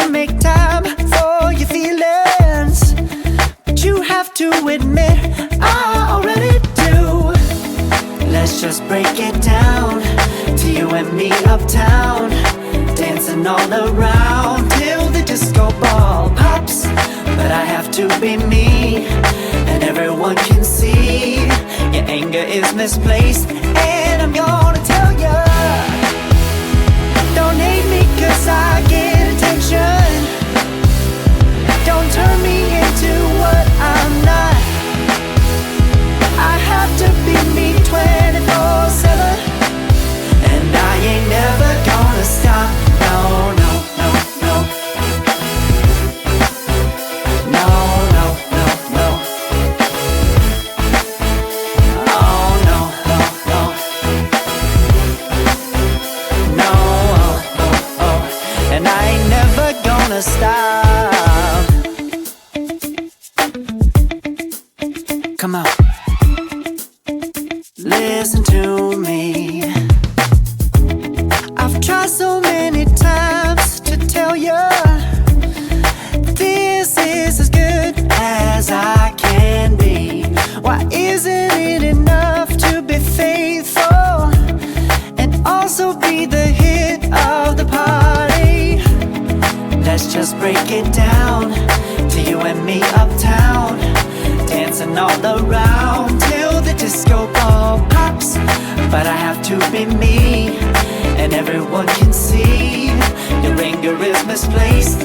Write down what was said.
make time for your feelings, but you have to admit I already do. Let's just break it down to you and me uptown, dancing all around till the disco ball pops. But I have to be me, and everyone can see your anger is misplaced. And I'm gonna tell ya, don't hate me 'cause I get attention. Don't turn me into what I'm not. I have to be me 24/7, and I ain't never gonna stop. No, no, no, no. No, no, no, no. Oh, no, no, no. No, oh, oh, oh. And I ain't never gonna stop. Come on. Listen to me. I've tried so many times to tell you this is as good as I can be. Why isn't it enough to be faithful and also be the hit of the party? Let's just break it down to you and me uptown, dancing all around till the disco ball pops. But I have to be me, and everyone can see your anger is misplaced.